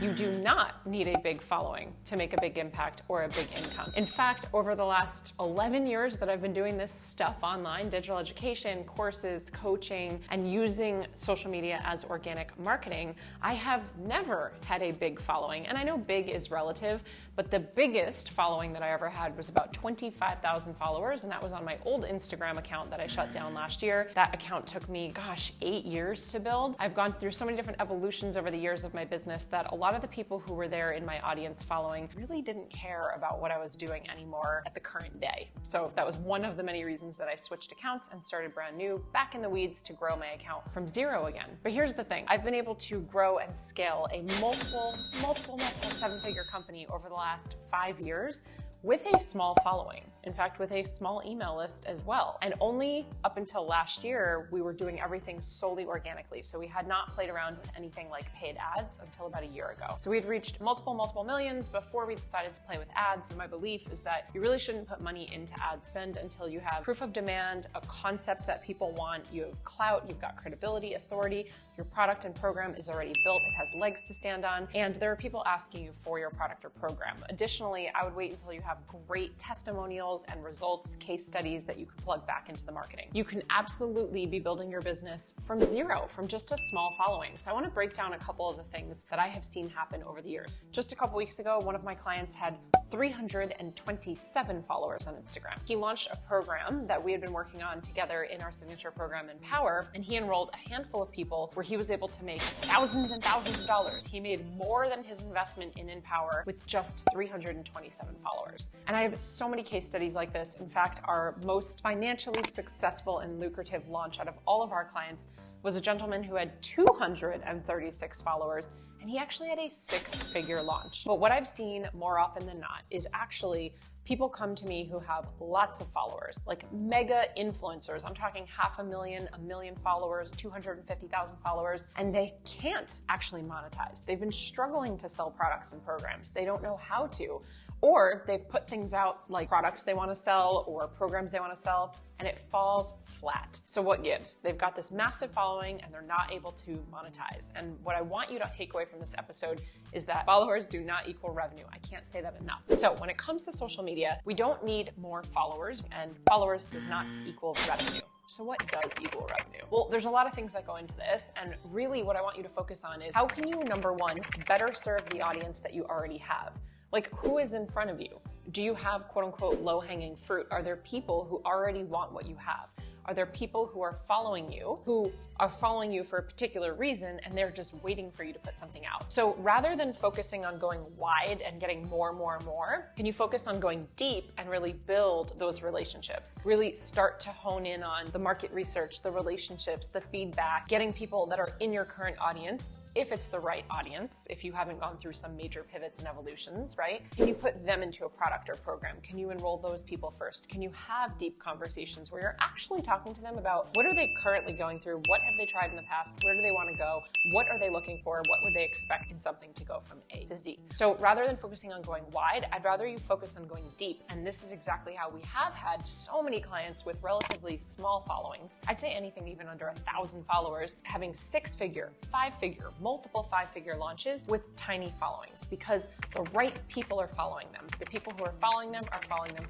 You do not need a big following to make a big impact or a big income. In fact, over the last 11 years that I've been doing this stuff online, digital education, courses, coaching, and using social media as organic marketing, I have never had a big following. And I know big is relative, but the biggest following that I ever had was about 25,000 followers, and that was on my old Instagram account that I shut down last year. That account took me, 8 years to build. I've gone through so many different evolutions over the years of my business that a lot of the people who were there in my audience following really didn't care about what I was doing anymore at the current day. So that was one of the many reasons that I switched accounts and started brand new, back in the weeds, to grow my account from zero again. But here's the thing, I've been able to grow and scale a multiple seven-figure company over the last 5 years with a small following. In fact, with a small email list as well. And only up until last year, we were doing everything solely organically. So we had not played around with anything like paid ads until about a year ago. So we'd reached multiple millions before we decided to play with ads. And my belief is that you really shouldn't put money into ad spend until you have proof of demand, a concept that people want, you have clout, you've got credibility, authority, your product and program is already built, it has legs to stand on, and there are people asking you for your product or program. Additionally, I would wait until you have great testimonials and results, case studies that you can plug back into the marketing. You can absolutely be building your business from zero, from just a small following. So I want to break down a couple of the things that I have seen happen over the years. Just a couple weeks ago, one of my clients had 327 followers on Instagram. He launched a program that we had been working on together in our signature program, Empower, and he enrolled a handful of people where he was able to make thousands and thousands of dollars. He made more than his investment in Empower with just 327 followers. And I have so many case studies like this. In fact, our most financially successful and lucrative launch out of all of our clients was a gentleman who had 236 followers, and he actually had a 6-figure launch. But what I've seen more often than not is actually people come to me who have lots of followers, like mega influencers. I'm talking 500,000, 1 million followers, 250,000 followers, and they can't actually monetize. They've been struggling to sell products and programs. They don't know how to. Or they've put things out like products they want to sell or programs they want to sell, and it falls flat. So what gives? They've got this massive following and they're not able to monetize. And what I want you to take away from this episode is that followers do not equal revenue. I can't say that enough. So when it comes to social media, we don't need more followers, and followers does not equal revenue. So what does equal revenue? Well, there's a lot of things that go into this, and really what I want you to focus on is how can you, number one, better serve the audience that you already have? Like, who is in front of you? Do you have quote unquote low-hanging fruit? Are there people who already want what you have? Are there people who are following you for a particular reason and they're just waiting for you to put something out? So rather than focusing on going wide and getting more, can you focus on going deep and really build those relationships? Really start to hone in on the market research, the relationships, the feedback, getting people that are in your current audience, if it's the right audience, if you haven't gone through some major pivots and evolutions, right? Can you put them into a product or program? Can you enroll those people first? Can you have deep conversations where you're actually talking to them about what are they currently going through? What have they tried in the past? Where do they want to go? What are they looking for? What would they expect in something to go from A to Z? So rather than focusing on going wide, I'd rather you focus on going deep. And this is exactly how we have had so many clients with relatively small followings. I'd say anything even under 1,000 followers, having 6-figure, 5-figure, multiple 5-figure launches with tiny followings, because the right people are following them. The people who are following them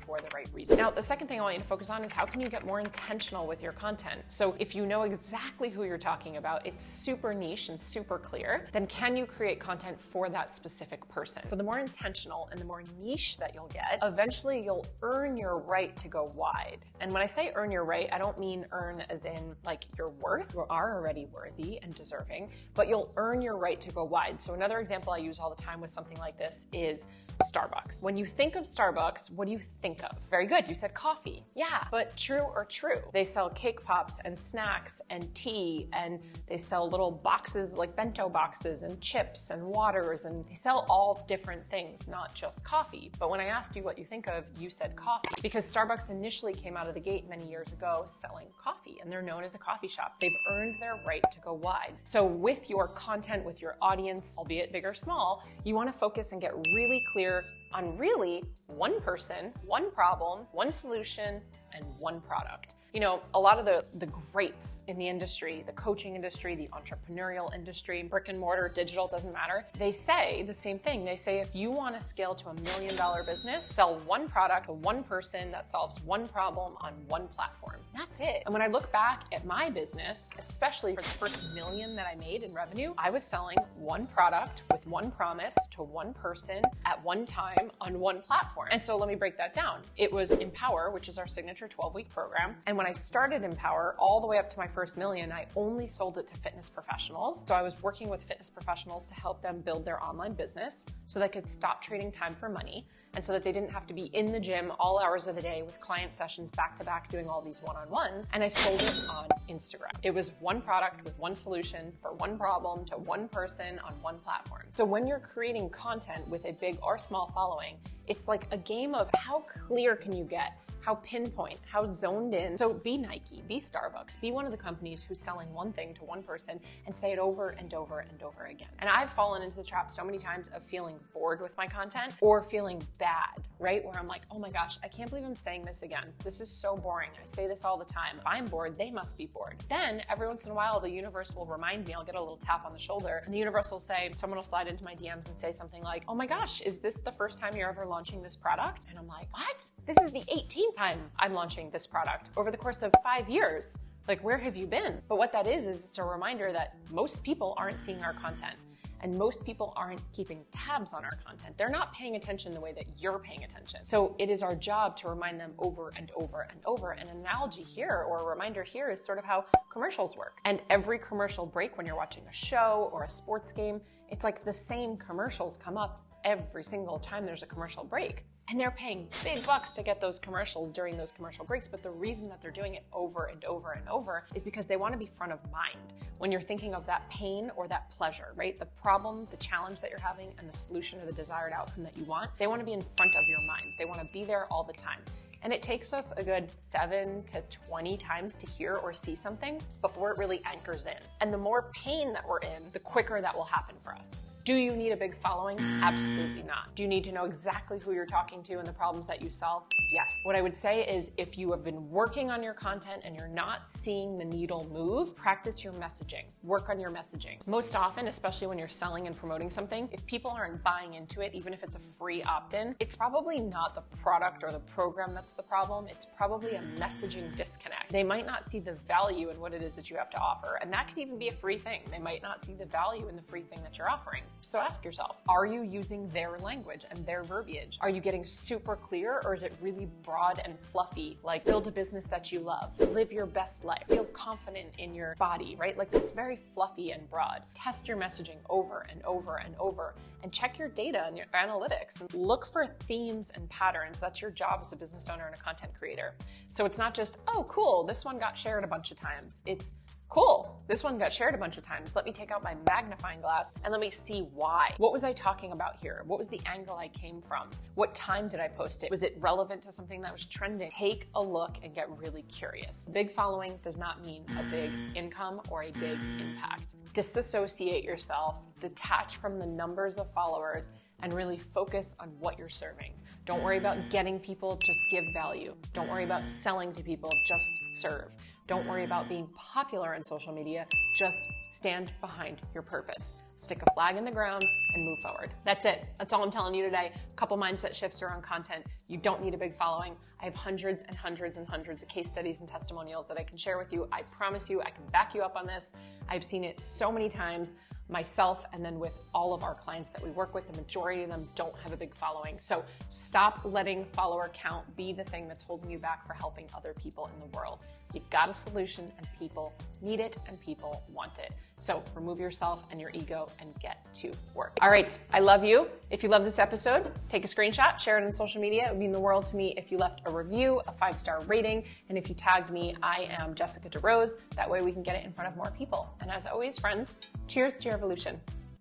for the right reason. Now, the second thing I want you to focus on is how can you get more intentional with your content? So if you know exactly who you're talking about, it's super niche and super clear, then can you create content for that specific person? So the more intentional and the more niche that you'll get, eventually you'll earn your right to go wide. And when I say earn your right, I don't mean earn as in like your worth. You are already worthy and deserving, but you'll earn your right to go wide. So another example I use all the time with something like this is Starbucks. When you think of Starbucks, what do you think of? Very good, you said coffee. Yeah, but true or true? They sell cake pops and snacks and tea, and they sell little boxes like bento boxes and chips and waters, and they sell all different things, not just coffee. But when I asked you what you think of, you said coffee, because Starbucks initially came out of the gate many years ago selling coffee, and they're known as a coffee shop. They've earned their right to go wide. So with your content, with your audience, albeit big or small, you want to focus and get really clear on really one person, one problem, one solution, and one product. You know, a lot of the greats in the industry, the coaching industry, the entrepreneurial industry, brick and mortar, digital, doesn't matter. They say the same thing. They say if you want to scale to $1 million business, sell one product to one person that solves one problem on one platform. That's it. And when I look back at my business, especially for the first $1 million that I made in revenue, I was selling one product with one promise to one person at one time on one platform. And so let me break that down. It was Empower, which is our signature 12-week program. And when I started Empower, all the way up to my first $1 million, I only sold it to fitness professionals. So I was working with fitness professionals to help them build their online business so they could stop trading time for money, and so that they didn't have to be in the gym all hours of the day with client sessions back to back doing all these one-on-ones. And I sold it on Instagram. It was one product with one solution for one problem to one person on one platform. So when you're creating content with a big or small following, it's like a game of how clear can you get? How pinpoint, how zoned in. So be Nike, be Starbucks, be one of the companies who's selling one thing to one person and say it over and over and over again. And I've fallen into the trap so many times of feeling bored with my content or feeling bad, right? Where I'm like, oh my gosh, I can't believe I'm saying this again. This is so boring. I say this all the time. If I'm bored, they must be bored. Then every once in a while, the universe will remind me, I'll get a little tap on the shoulder and the universe will say, someone will slide into my DMs and say something like, oh my gosh, is this the first time you're ever launching this product? And I'm like, what? This is the 18th time I'm launching this product over the course of 5 years. Like, where have you been? But what that is it's a reminder that most people aren't seeing our content and most people aren't keeping tabs on our content. They're not paying attention the way that you're paying attention. So it is our job to remind them over and over and over. An analogy here or a reminder here is sort of how commercials work. And every commercial break when you're watching a show or a sports game, it's like the same commercials come up every single time there's a commercial break. And they're paying big bucks to get those commercials during those commercial breaks. But the reason that they're doing it over and over and over is because they want to be front of mind when you're thinking of that pain or that pleasure, right? The problem, the challenge that you're having, and the solution or the desired outcome that you want, they want to be in front of your mind. They want to be there all the time. And it takes us a good 7 to 20 times to hear or see something before it really anchors in. And the more pain that we're in, the quicker that will happen for us. Do you need a big following? Absolutely not. Do you need to know exactly who you're talking to and the problems that you solve? Yes. What I would say is if you have been working on your content and you're not seeing the needle move, practice your messaging. Work on your messaging. Most often, especially when you're selling and promoting something, if people aren't buying into it, even if it's a free opt-in, it's probably not the product or the program that's the problem. It's probably a messaging disconnect. They might not see the value in what it is that you have to offer. And that could even be a free thing. They might not see the value in the free thing that you're offering. So ask yourself, are you using their language and their verbiage? Are you getting super clear, or is it really broad and fluffy? Like, build a business that you love, live your best life, feel confident in your body, right? Like, that's very fluffy and broad. Test your messaging over and over and over and check your data and your analytics. And look for themes and patterns. That's your job as a business owner and a content creator. So it's not just, oh, cool, this one got shared a bunch of times. It's, cool, this one got shared a bunch of times. Let me take out my magnifying glass and let me see why. What was I talking about here? What was the angle I came from? What time did I post it? Was it relevant to something that was trending? Take a look and get really curious. A big following does not mean a big income or a big impact. Disassociate yourself, detach from the numbers of followers, and really focus on what you're serving. Don't worry about getting people, just give value. Don't worry about selling to people, just serve. Don't worry about being popular on social media, just stand behind your purpose. Stick a flag in the ground and move forward. That's it. That's all I'm telling you today. A couple mindset shifts around content. You don't need a big following. I have hundreds and hundreds and hundreds of case studies and testimonials that I can share with you. I promise you, I can back you up on this. I've seen it so many times myself, and then with all of our clients that we work with, the majority of them don't have a big following. So stop letting follower count be the thing that's holding you back for helping other people in the world. You've got a solution and people need it and people want it. So remove yourself and your ego and get to work. All right, I love you. If you love this episode, take a screenshot, share it on social media. It would mean the world to me if you left a review, a 5-star rating, and if you tagged me, I am Jessica DeRose. That way we can get it in front of more people. And as always, friends, cheers to your evolution.